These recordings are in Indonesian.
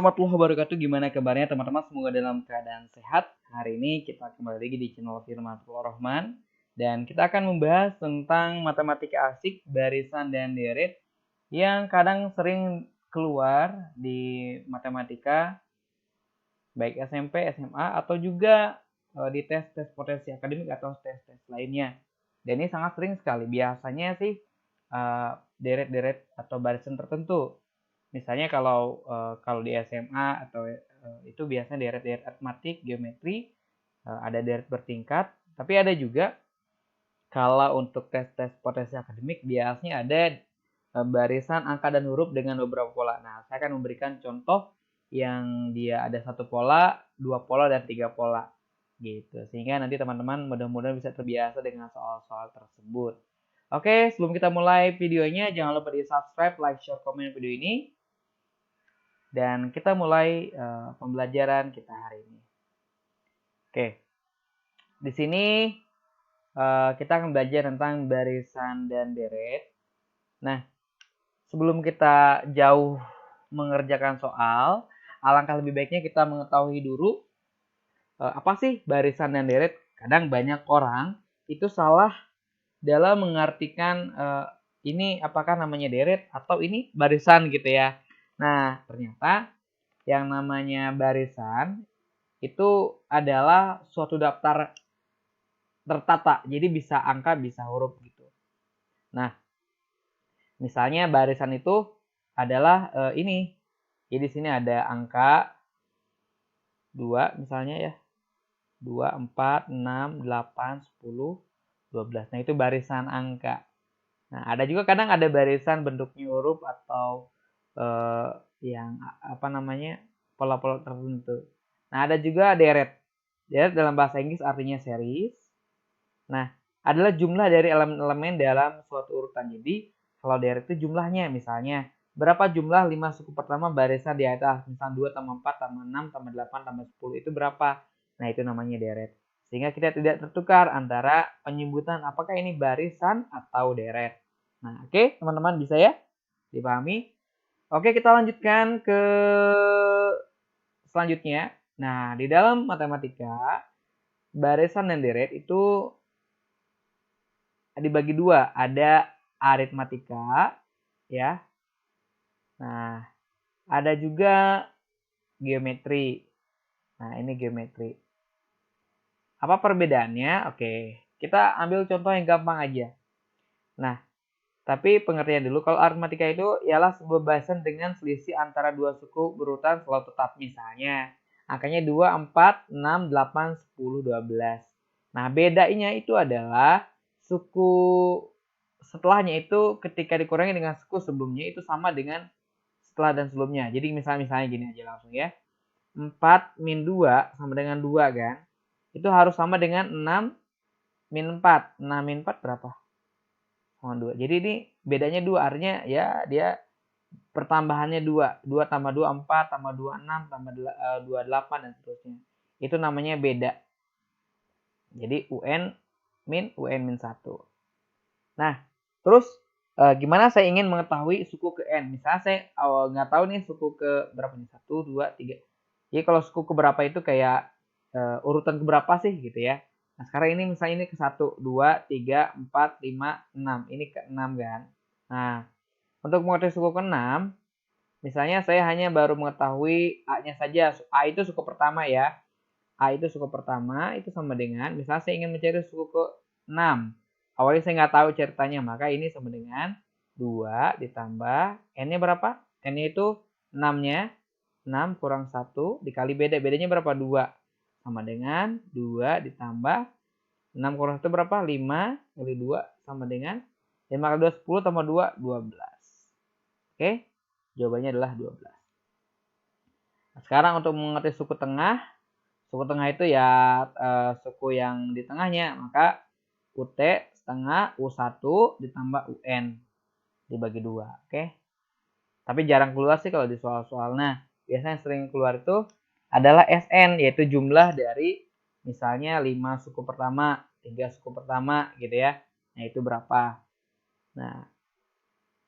Warahmatullahi wabarakatuh. Gimana kabarnya teman-teman? Semoga dalam keadaan sehat. Hari ini kita kembali lagi di channel Firmanul Rahman dan kita akan membahas tentang matematika asik, barisan dan deret yang kadang sering keluar di matematika baik SMP, SMA atau juga di tes-tes potensi akademik atau tes-tes lainnya. Dan ini sangat sering sekali. Biasanya sih deret-deret atau barisan tertentu. Misalnya kalau di SMA atau itu biasanya deret-deret aritmatik, geometri, ada deret bertingkat. Tapi ada juga kalau untuk tes-tes potensi akademik biasanya ada barisan angka dan huruf dengan beberapa pola. Nah, saya akan memberikan contoh yang dia ada satu pola, dua pola, dan tiga pola. Gitu. Sehingga nanti teman-teman mudah-mudahan bisa terbiasa dengan soal-soal tersebut. Oke, sebelum kita mulai videonya, jangan lupa di subscribe, like, share, komen video ini. Dan kita mulai pembelajaran kita hari ini. Oke, di sini kita akan belajar tentang barisan dan deret. Nah, sebelum kita jauh mengerjakan soal, alangkah lebih baiknya kita mengetahui dulu apa sih barisan dan deret. Kadang banyak orang itu salah dalam mengartikan ini apakah namanya deret atau ini barisan gitu ya. Nah, ternyata yang namanya barisan itu adalah suatu daftar tertata. Jadi bisa angka, bisa huruf gitu. Nah, misalnya barisan itu adalah ini. Jadi di sini ada angka 2 misalnya ya. 2, 4, 6, 8, 10, 12. Nah, itu barisan angka. Nah, ada juga kadang ada barisan bentuknya huruf atau yang apa namanya pola-pola tertentu. Nah, ada juga deret. Deret dalam bahasa Inggris artinya series. Nah, adalah jumlah dari elemen-elemen dalam suatu urutan. Jadi, kalau deret itu jumlahnya, misalnya, berapa jumlah 5 suku pertama barisan di atas? Misalnya 2 tambah 4 tambah 6 tambah 8 tambah 10 itu berapa? Nah, itu namanya deret. Sehingga kita tidak tertukar antara penyebutan apakah ini barisan atau deret. Nah, oke, teman-teman bisa ya? Dipahami? Oke, kita lanjutkan ke selanjutnya. Nah, di dalam matematika, barisan dan deret itu dibagi dua, ada aritmatika ya. Nah, ada juga geometri. Nah, ini geometri. Apa perbedaannya? Oke, kita ambil contoh yang gampang aja. Nah, tapi pengertian dulu, kalau aritmatika itu ialah sebuah barisan dengan selisih antara dua suku berurutan selalu tetap. Misalnya, angkanya 2, 4, 6, 8, 10, 12. Nah, bedanya itu adalah suku setelahnya itu ketika dikurangi dengan suku sebelumnya itu sama dengan setelah dan sebelumnya. Jadi misalnya gini aja langsung ya. 4 min 2 sama dengan 2 kan. Itu harus sama dengan 6 min 4. 6 min 4 berapa? Sama 2. Jadi ini bedanya 2. Artinya ya dia pertambahannya 2. 2 tambah 2 4 tambah 2 6 tambah 2 8 dan seterusnya. Itu namanya beda. Jadi UN min 1. Nah, terus gimana saya ingin mengetahui suku ke N. Misalnya saya nggak tahu nih suku ke berapa nih, 1, 2, 3. Jadi kalau suku ke berapa itu kayak urutan ke berapa sih gitu ya. Nah sekarang ini misalnya ini ke 1, 2, 3, 4, 5, 6. Ini ke 6 kan. Nah untuk mengetahui suku ke 6, misalnya saya hanya baru mengetahui A-nya saja. A itu suku pertama ya. A itu suku pertama itu sama dengan, misalnya saya ingin mencari suku ke 6. Awalnya saya nggak tahu ceritanya, maka ini sama dengan 2 ditambah N-nya berapa? N-nya itu 6-nya. 6 kurang 1 dikali beda. Bedanya berapa? 2. Sama dengan 2 ditambah 6 kurang 1 berapa? 5 kali 2 sama dengan 5 kali 2 10 tambah 2 12. Oke? Jawabannya adalah 12. Nah, sekarang untuk mengerti suku tengah, suku tengah itu ya suku yang di tengahnya, maka UT setengah U1 ditambah UN dibagi 2, oke? Tapi jarang keluar sih kalau di soal-soal. Nah, biasanya sering keluar itu adalah SN, yaitu jumlah dari misalnya 5 suku pertama, 3 suku pertama gitu ya. Nah, itu berapa? Nah,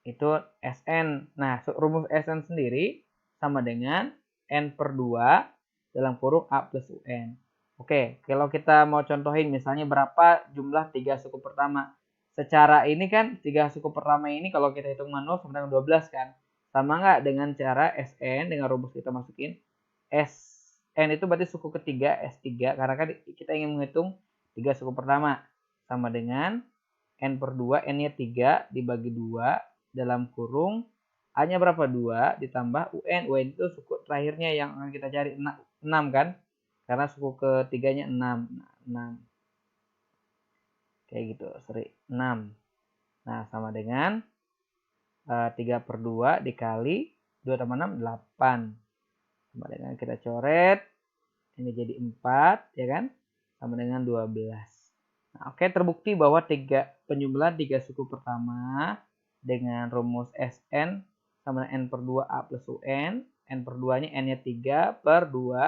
itu SN. Nah, rumus SN sendiri sama dengan N per 2 dalam kurung A plus UN. Oke, kalau kita mau contohin misalnya berapa jumlah 3 suku pertama. Secara ini kan 3 suku pertama ini kalau kita hitung manual sama dengan 12 kan. Sama nggak dengan cara Sn dengan rumus kita masukin. Sn itu berarti suku ketiga S3 karena kan kita ingin menghitung 3 suku pertama. Sama dengan N per 2, N-nya 3 dibagi 2 dalam kurung A-nya berapa? 2 ditambah UN. UN itu suku terakhirnya yang akan kita cari 6 kan? Karena suku ketiganya 6. Nah, 6. Kayak gitu, seri 6. Nah, sama dengan 3 per 2 dikali 2 tambah 6, 8. Sama dengan kita coret. Ini jadi 4, ya kan? Sama dengan 12. Nah, oke, terbukti bahwa penjumlahan 3 suku pertama dengan rumus Sn sama dengan N per 2 A plus UN. N per 2-nya N-nya 3 per 2,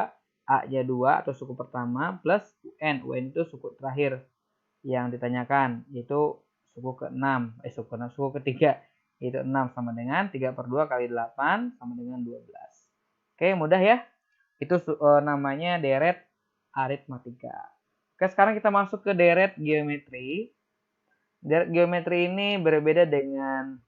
A-nya 2 atau suku pertama plus UN. UN itu suku terakhir yang ditanyakan, yaitu suku ke-6. Suku ketiga, yaitu 6 sama dengan 3 per 2 kali 8 sama dengan 12. Oke, mudah ya. Itu namanya deret aritmatika. Oke, sekarang kita masuk ke deret geometri. Deret geometri ini berbeda dengan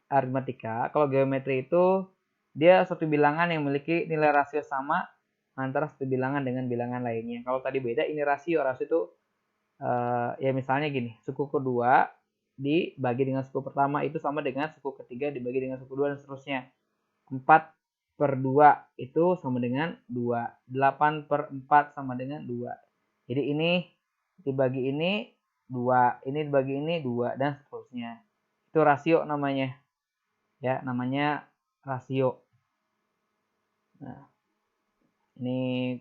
aritmatika. Kalau geometri itu dia suatu bilangan yang memiliki nilai rasio sama antara satu bilangan dengan bilangan lainnya. Kalau tadi beda, ini rasio. Rasio itu ya misalnya gini, suku kedua dibagi dengan suku pertama itu sama dengan suku ketiga dibagi dengan suku dua dan seterusnya. 4 per 2 itu sama dengan 2. 8 per 4 sama dengan 2. Jadi ini dibagi ini 2, ini dibagi ini 2 dan seterusnya. Itu rasio namanya. Ya, namanya rasio. Nah, ini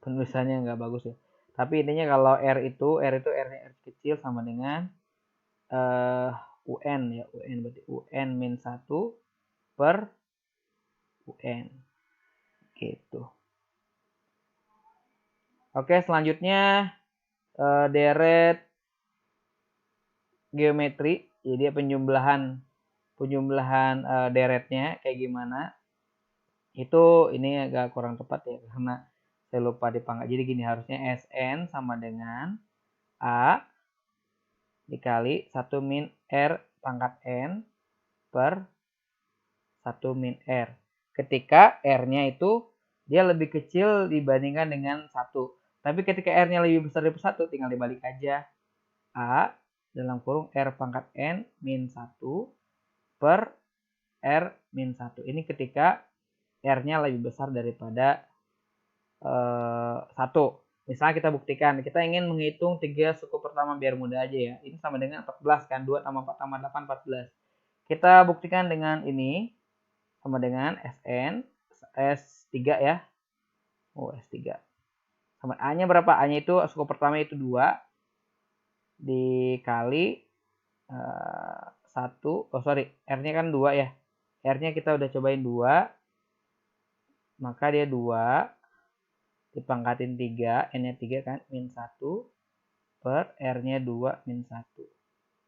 penulisannya nggak bagus ya. Tapi intinya kalau R itu R-nya R kecil sama dengan UN ya. UN berarti UN min 1 per UN. Gitu. Oke, selanjutnya deret geometri. Jadi penjumlahan deretnya kayak gimana? Itu ini agak kurang tepat ya karena saya lupa dipangkat. Jadi gini, harusnya Sn sama dengan A dikali 1 min R pangkat N per 1 min R. Ketika R-nya itu dia lebih kecil dibandingkan dengan 1. Tapi ketika R-nya lebih besar dari 1, tinggal dibalik aja. A dalam kurung R pangkat N min 1 per R min 1. Ini ketika R-nya lebih besar daripada 1. Misalnya kita buktikan, kita ingin menghitung 3 suku pertama biar mudah aja ya. Ini sama dengan 14 kan, 2 tambah 4 tambah 8, 14. Kita buktikan dengan ini, sama dengan Sn, S3 ya. S3. Sama A-nya berapa? A-nya itu suku pertama itu 2 dikali 1. R-nya kan 2 ya. R-nya kita udah cobain 2. Maka dia 2 dipangkatin 3, N-nya 3 kan, min 1 per R-nya 2 min 1.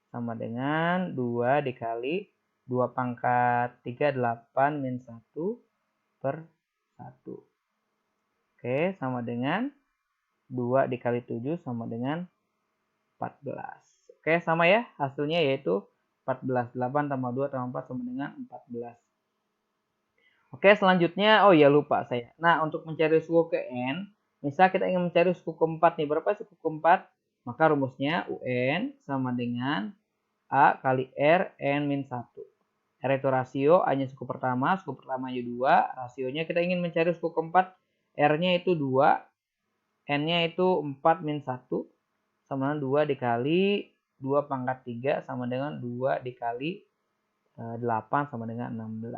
Sama dengan 2 dikali 2 pangkat 3, 8 min 1 per 1. Oke, sama dengan 2 dikali 7 sama dengan 14. Oke, sama ya hasilnya yaitu 14. 8 tambah 2 tambah 4 sama dengan 14. Oke, selanjutnya, oh ya lupa saya. Nah, untuk mencari suku ke N, misal kita ingin mencari suku keempat nih, berapa suku keempat? Maka rumusnya UN sama dengan A kali R N min 1. R itu rasio, A-nya suku pertamanya 2, rasionya kita ingin mencari suku keempat, R-nya itu 2, N-nya itu 4 min 1, sama dengan 2 dikali 2 pangkat 3 sama dengan 2 dikali 8 sama dengan 16.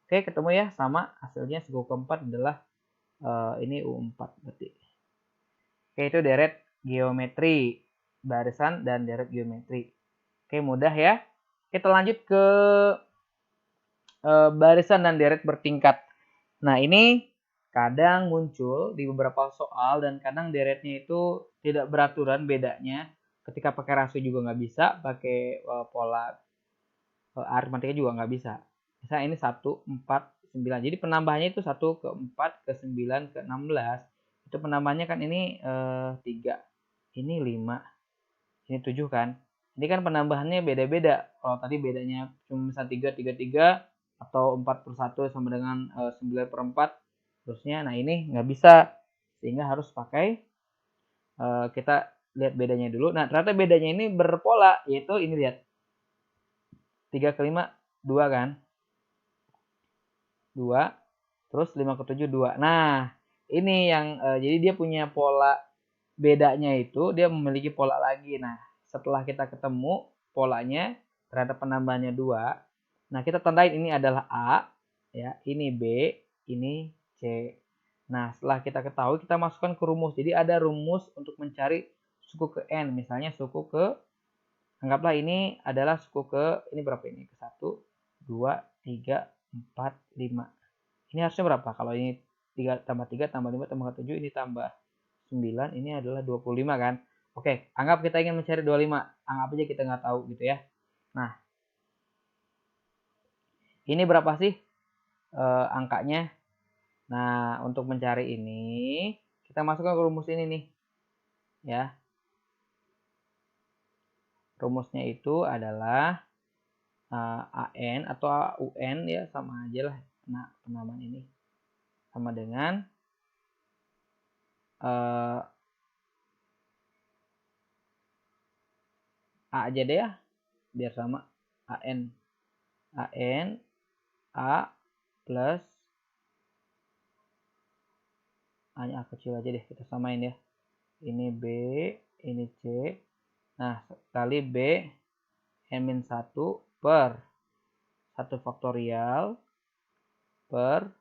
Oke, ketemu ya, sama hasilnya suku keempat adalah ini U4 berarti. Oke, itu deret geometri, barisan dan deret geometri. Oke, mudah ya. Kita lanjut ke barisan dan deret bertingkat. Nah, ini kadang muncul di beberapa soal dan kadang deretnya itu tidak beraturan bedanya. Ketika pakai rasio juga nggak bisa, pakai pola aritmatika juga nggak bisa. Misalnya ini 1, 4, 9. Jadi penambahannya itu 1 ke 4 ke 9 ke 16. Itu penambahannya kan ini 3. Ini 5. Ini 7 kan. Ini kan penambahannya beda-beda. Kalau tadi bedanya cuma misal 3, 3, 3 atau 4 per 1 sama dengan 9 per 4. Terusnya, nah ini nggak bisa. Sehingga harus pakai, kita lihat bedanya dulu. Nah, ternyata bedanya ini berpola. Yaitu ini lihat. 3 ke 5, 2 kan. 2. Terus 5 ke 7, 2. Nah, ini yang jadi dia punya pola bedanya itu dia memiliki pola lagi. Nah, setelah kita ketemu polanya terhadap penambahannya 2, nah kita tandain ini adalah A, ya, ini B, ini C. Nah, setelah kita ketahui kita masukkan ke rumus. Jadi ada rumus untuk mencari suku ke N. Misalnya suku ke, anggaplah ini adalah suku ke, ini berapa ini? Ke 1, 2, 3, 4, 5. Ini harusnya berapa? Kalau ini 3 tambah 3 tambah 5 tambah 7, ini tambah 9, ini adalah 25 kan. Oke, anggap kita ingin mencari 25. Anggap aja kita nggak tahu gitu ya. Nah, ini berapa sih angkanya? Nah, untuk mencari ini, kita masukkan ke rumus ini nih. Ya. Rumusnya itu adalah AN atau UN ya, sama aja lah penamaan ini. Sama dengan A aja deh ya, biar sama. AN A plus A-nya A kecil aja deh, kita samain ya. Ini B, ini C. Nah, kali B N-1 per 1 faktorial per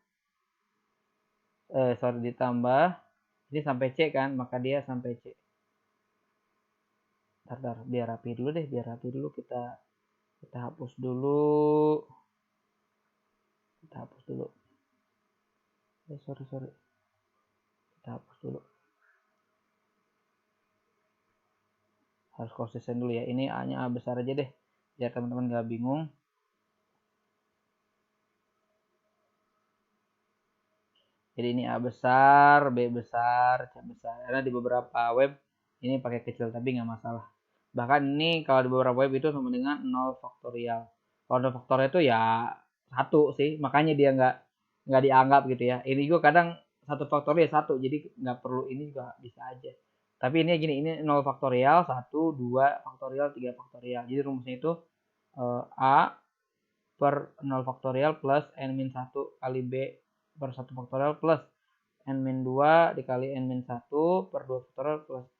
ditambah ini sampai C kan, maka dia sampai C. Bentar, biar rapi dulu deh, kita hapus dulu. Sorry. Kita hapus dulu. Harus konsisten dulu ya. Ini A-nya A besar aja deh, biar teman-teman gak bingung. Jadi ini A besar, B besar, C besar. Karena di beberapa web ini pakai kecil, tapi nggak masalah. Bahkan ini kalau di beberapa web itu sama dengan 0 faktorial. Kalau 0 faktorial itu ya 1 sih, makanya dia nggak dianggap gitu ya. Ini juga kadang 1 faktorial 1, jadi nggak perlu, ini juga bisa aja. Tapi ini gini, ini 0 faktorial, 1, 2 faktorial, 3 faktorial. Jadi rumusnya itu A per 0 faktorial plus N-1 kali B per 1 faktorial plus N-2 dikali N-1 per 2 faktorial plus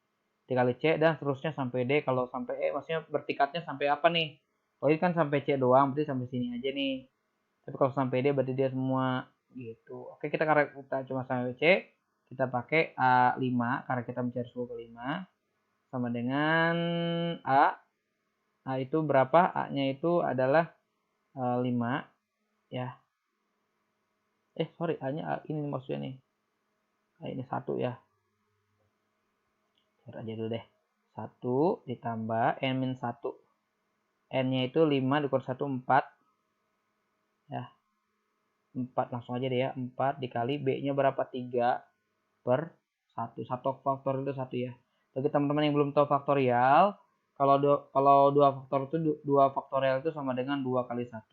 dikali C, dan seterusnya sampai D. Kalau sampai E maksudnya bertingkatnya sampai apa nih? Kalau ini kan sampai C doang, berarti sampai sini aja nih. Tapi kalau sampai D berarti dia semua gitu. Oke, kita cuma sampai C, kita pakai A5 karena kita mencari suku ke-5 sama dengan A. A itu berapa? A-nya itu adalah 5 ya. Sorry, A-nya ini maksudnya nih. Ini 1 ya. Cari aja dulu deh. 1 ditambah N-1. N-nya itu 5 dikurangi 1, 4. Ya. 4 langsung aja deh ya. 4 dikali B-nya berapa? 3 per 1. 1 faktorial itu 1 ya. Bagi teman-teman yang belum tahu faktorial, kalau 2 faktorial itu 2 faktorial itu sama dengan 2 kali 1.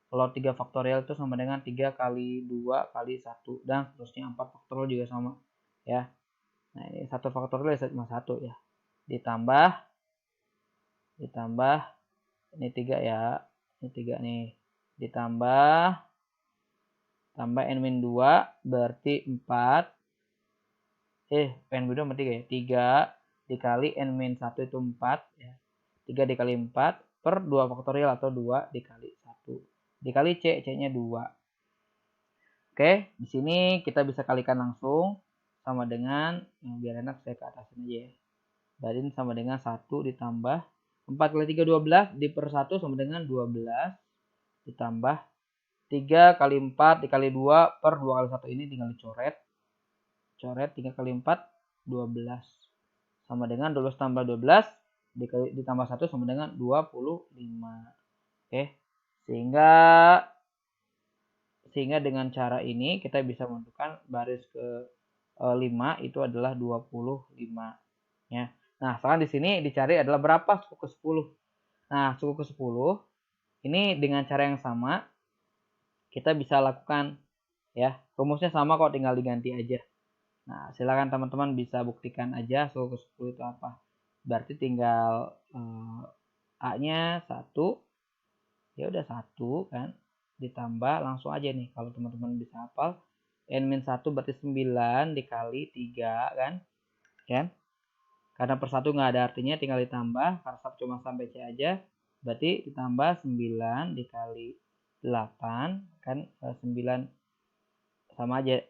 Kalau 3 faktorial itu sama dengan 3 kali 2 kali 1, dan seterusnya. 4 faktorial juga sama ya. Nah, ini 1 faktorial cuma 1 ya. Ditambah ini 3 ya. Ini 3 nih. Ditambah N-2 berarti 4. N-2 sama 3 ya. 3 dikali N-1 itu 4 ya. 3 dikali 4 per 2 faktorial atau 2 dikali 1. Dikali C, C-nya 2. Oke, di sini kita bisa kalikan langsung sama dengan, biar enak saya ke atasin aja ya. Berarti sama dengan 1 ditambah 4 kali 3 12 per 1 sama dengan 12 ditambah 3 kali 4 dikali 2 per 2 kali 1, ini tinggal dicoret. 3 kali 4 12 sama dengan 12 tambah 12 ditambah 1 sama dengan 25. Oke. Sehingga Sehingga dengan cara ini kita bisa menentukan baris ke 5 itu adalah 25 ya. Nah, sekarang di sini dicari adalah berapa suku ke 10. Nah, suku ke 10 ini dengan cara yang sama kita bisa lakukan ya. Rumusnya sama kok, tinggal diganti aja. Nah, silakan teman-teman bisa buktikan aja suku ke 10 itu apa. Berarti tinggal A-nya 1. Ya udah 1 kan. Ditambah langsung aja nih kalau teman-teman bisa hafal. N-1 berarti 9 dikali 3 kan. Kan? Karena per 1 nggak ada artinya, tinggal ditambah. Karena 1 cuma sampai C aja. Berarti ditambah 9 dikali 8. Kan 9 sama aja.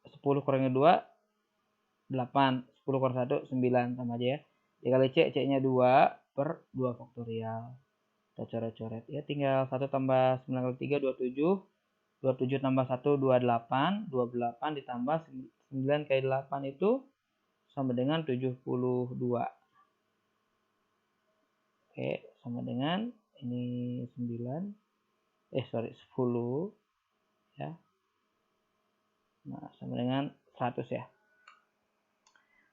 10 kurangnya 2, 8. 10 kurang 1, 9 sama aja ya. Dikali C, C-nya 2 per 2 faktorial. Kita coret-coret. Ya tinggal 1 tambah 9 kali 3, 27. 27 tambah 1, 28. 28 ditambah 9 kali 8 itu sama dengan 72. Oke, sama dengan ini 10 ya. Nah, sama dengan 100 ya.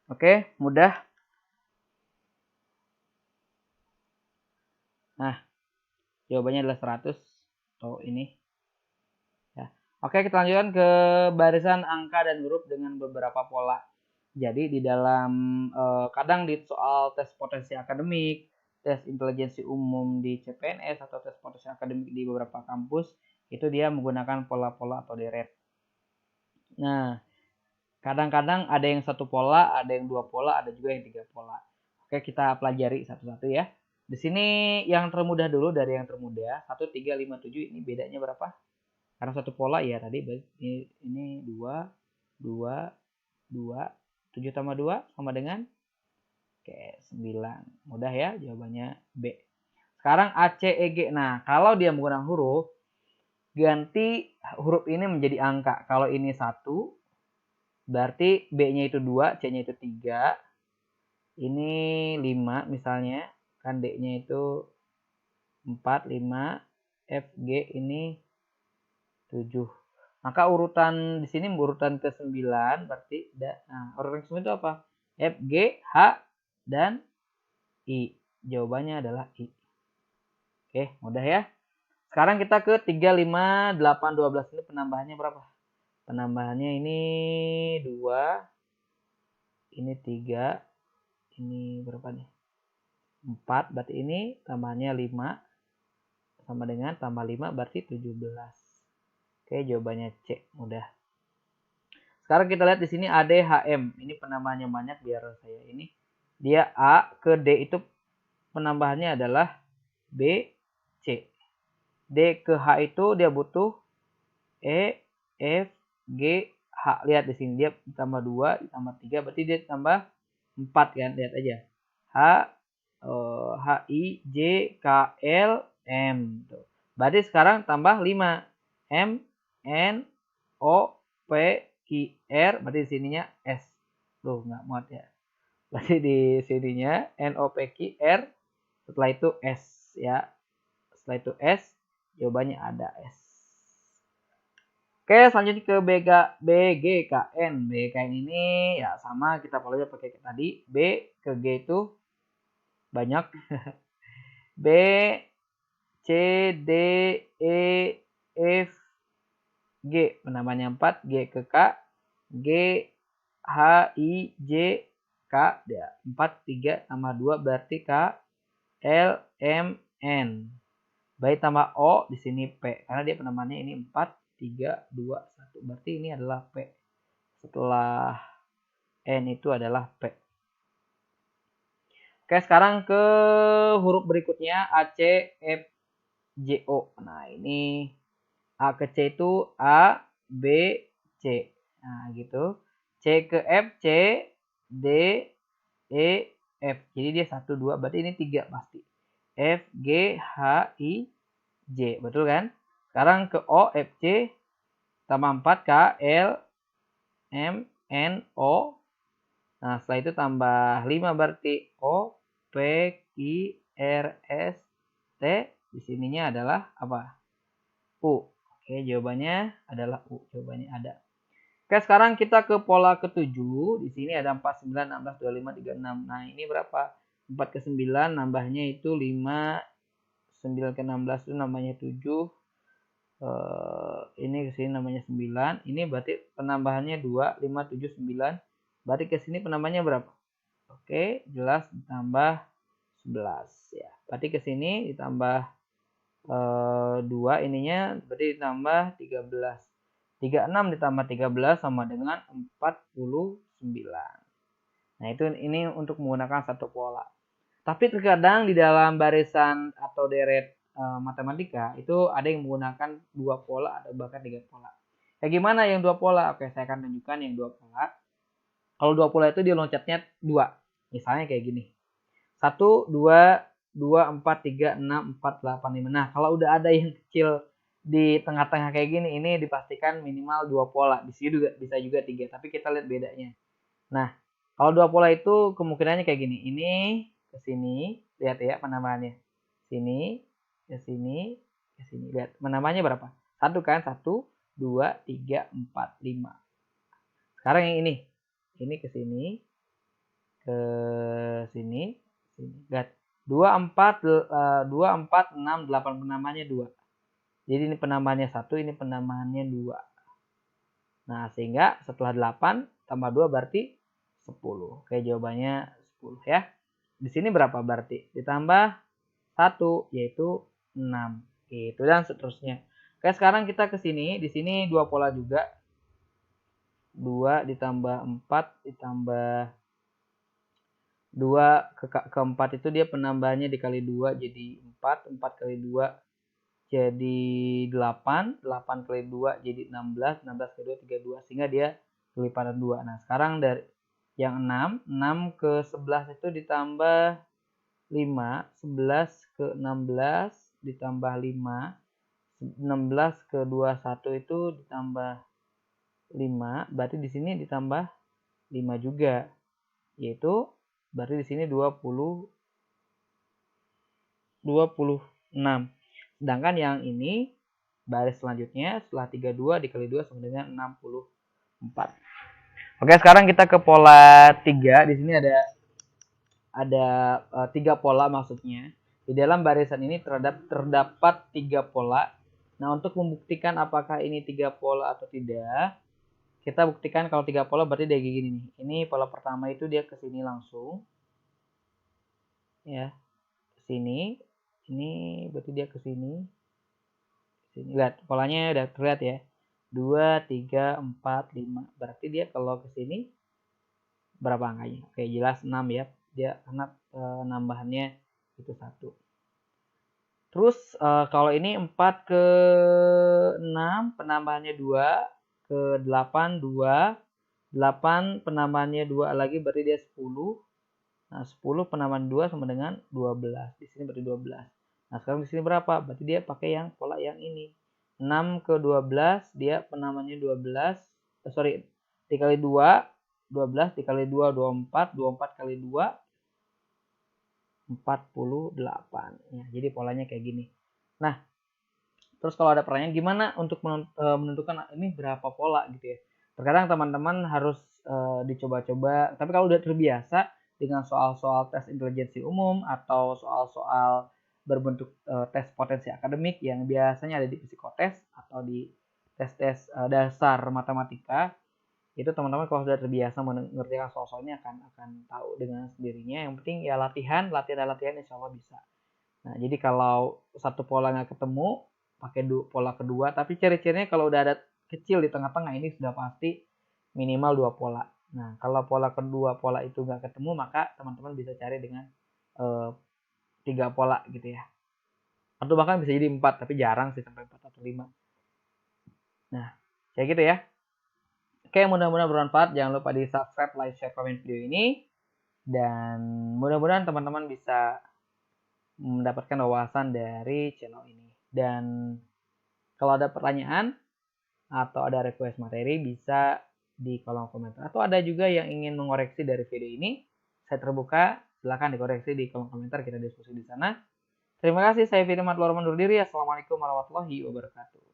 Oke, mudah. Nah, jawabannya adalah 100 atau ini. Ya. Oke, kita lanjutkan ke barisan angka dan huruf dengan beberapa pola. Jadi di dalam kadang di soal tes potensi akademik, tes intelijensi umum di CPNS atau tes potensi akademik di beberapa kampus, itu dia menggunakan pola-pola atau deret. Nah, kadang-kadang ada yang 1 pola, ada yang 2 pola, ada juga yang 3 pola. Oke, kita pelajari satu-satu ya. Di sini yang termudah dulu, dari yang termudah, 1, 3, 5, 7, ini bedanya berapa? Karena 1 pola ya tadi, ini 2, 2, 2, 7 tambah 2 sama dengan 9. Mudah ya, jawabannya B. Sekarang A, C, E, G. Nah, kalau dia menggunakan huruf, ganti huruf ini menjadi angka. Kalau ini 1, berarti B-nya itu 2, C-nya itu 3. Ini 5 misalnya. Kan D-nya itu 4, 5. F, G ini 7. Maka urutan di sini urutan ke-9 berarti urutan ke-9 itu apa? F, G, H, dan I. Jawabannya adalah I. Oke, mudah ya. Sekarang kita ke 3, 5, 8, 12. Ini penambahannya berapa? Penambahannya ini 2. Ini 3. Ini berapa nih? 4. Berarti ini tambahannya 5. Sama dengan tambah 5 berarti 17. Oke, jawabannya C. Mudah. Sekarang kita lihat di sini ADHM. Ini penambahannya banyak biar saya ini. Dia A ke D itu penambahannya adalah B, C. D ke H itu dia butuh E, F, G, H. Lihat di sini dia tambah 2 ditambah 3 berarti dia tambah 4 kan. Lihat aja. H, I, J, K, L, M. Tuh. Berarti sekarang tambah 5. M, N, O, P, Q, R. Berarti di sininya S. Tuh, nggak muat ya. Berarti di sininya N, O, P, Q, R. Setelah itu S ya. Setelah itu S. Jawabannya ada S. Oke, selanjutnya ke BGKN. BGKN ini ya sama, kita polanya pakai tadi. B ke G itu banyak. B, C, D, E, F, G. Penambahannya 4. G ke K. G, H, I, J, K. Ya, 4, 3 tambah 2 berarti K, L, M, N. Baik tambah O di sini P. Karena dia penambahannya ini 4, 3, 2, 1. Berarti ini adalah P. Setelah N itu adalah P. Oke, sekarang ke huruf berikutnya A, C, F, J, O. Nah, ini A ke C itu A, B, C. Nah, gitu. C ke F, C, D, E, F. Jadi dia 1, 2. Berarti ini 3 pasti. F, G, H, I, J. Betul kan? Sekarang ke O, F, C. Tambah 4, K, L, M, N, O. Nah, setelah itu tambah 5 berarti O, P, Q, R, S, T. Di sininya adalah apa? U. Oke. Oke, jawabannya adalah U. Jawabannya ada. Oke, sekarang kita ke pola ke-7. Di sini ada 4, 9, 16, 25, 36. Nah, ini berapa? 4 ke 9 nambahnya itu 5, 9 ke 16 itu namanya 7. Ini ke sini namanya 9. Ini berarti penambahannya 2, 5, 7, 9. Berarti ke sini penambahannya berapa? Oke, jelas ditambah 11 ya. Berarti ke sini ditambah 2 ininya berarti ditambah 13. 36 ditambah 13 sama dengan 49. Nah, ini untuk menggunakan satu pola. Tapi terkadang di dalam barisan atau deret matematika itu ada yang menggunakan 2 pola atau bahkan 3 pola. Kayak gimana yang 2 pola? Oke, saya akan tunjukkan yang 2 pola. Kalau 2 pola itu dia loncatnya 2. Misalnya kayak gini. 1, 2, 2, 4, 3, 6, 4, 8, 5. Nah, kalau udah ada yang kecil di tengah-tengah kayak gini, ini dipastikan minimal 2 pola. Di sini juga bisa juga 3, tapi kita lihat bedanya. Nah, kalau 2 pola itu kemungkinannya kayak gini. Ini ke sini, lihat ya penambahannya. Sini, ke sini, ke sini. Lihat penambahannya berapa? 1 kan? 1, 2, 3, 4, 5. Sekarang yang ini. Ini ke sini, ke sini, sini. Lihat. 2, 4, 6, 8 penambahannya 2. Jadi ini penambahannya 1, ini penambahannya 2. Nah, sehingga setelah 8 tambah 2 berarti 10. Oke, jawabannya 10 ya. Di sini berapa berarti? Ditambah 1 yaitu 6. Gitu dan seterusnya. Oke, sekarang kita ke sini. Di sini 2 pola juga. 2 ditambah 4 ditambah 2 ke 4 itu dia penambahannya dikali 2 jadi 4. 4 kali 2 jadi 8. 8 kali 2 jadi 16. 16 kali 2 32. Sehingga dia kelipatan 2. Nah, sekarang dari yang 6. 6 ke 11 itu ditambah 5. 11 ke 16 ditambah 5. 16 ke 21 itu ditambah 5. Berarti di sini ditambah 5 juga. Yaitu berarti di sini 26. Sedangkan yang ini baris selanjutnya setelah 32 dikali 2 sama dengan 64. Oke, sekarang kita ke pola 3. Di sini ada 3 pola maksudnya. Di dalam barisan ini terdapat 3 pola. Nah, untuk membuktikan apakah ini 3 pola atau tidak, kita buktikan kalau 3 pola berarti dia kayak gini nih. Ini pola pertama itu dia ke sini langsung. Ya. Ke sini. Ini berarti dia ke sini. Sini. Lihat, polanya udah terlihat ya. 2, 3, 4, 5. Berarti dia kalau ke sini berapa angkanya? Oke, jelas 6 ya. Dia karena nambahannya itu 1. Terus kalau ini 4 ke 6 penambahannya 2, ke 8 2, 8 penambahannya 2 lagi berarti dia 10. Nah, 10 penambahan 2 sama dengan 12. Di sini berarti 12. Nah, sekarang di sini berapa? Berarti dia pakai yang pola yang ini. 6 ke 12 dia penambahannya 12. Dikali 2, 12 dikali 2 24, 24 kali 2 48. Ya, jadi polanya kayak gini. Nah, terus kalau ada pertanyaan gimana untuk menentukan ini berapa pola gitu ya. Terkadang teman-teman harus dicoba-coba, tapi kalau udah terbiasa dengan soal-soal tes intelijensi umum atau soal-soal berbentuk tes potensi akademik yang biasanya ada di psikotes atau di tes-tes dasar matematika, itu teman-teman kalau sudah terbiasa mengerjakan soal-soal ini akan tahu dengan sendirinya. Yang penting ya latihan insya Allah bisa. Nah, jadi kalau satu pola nggak ketemu, pakai pola kedua. Tapi ciri-cirinya kalau udah ada kecil di tengah-tengah ini sudah pasti minimal 2 pola. Nah, kalau pola kedua pola itu nggak ketemu, maka teman-teman bisa cari dengan 3 pola gitu ya. Atau bahkan bisa jadi 4, tapi jarang sih sampai 4 atau 5. Nah, kayak gitu ya. Oke, mudah-mudahan bermanfaat. Jangan lupa di subscribe, like, share, komen video ini. Dan mudah-mudahan teman-teman bisa mendapatkan wawasan dari channel ini. Dan kalau ada pertanyaan atau ada request materi bisa di kolom komentar. Atau ada juga yang ingin mengoreksi dari video ini, saya terbuka. Silahkan dikoreksi di kolom komentar, kita diskusi di sana. Terima kasih, saya Firman Lorman undur diri. Assalamualaikum warahmatullahi wabarakatuh.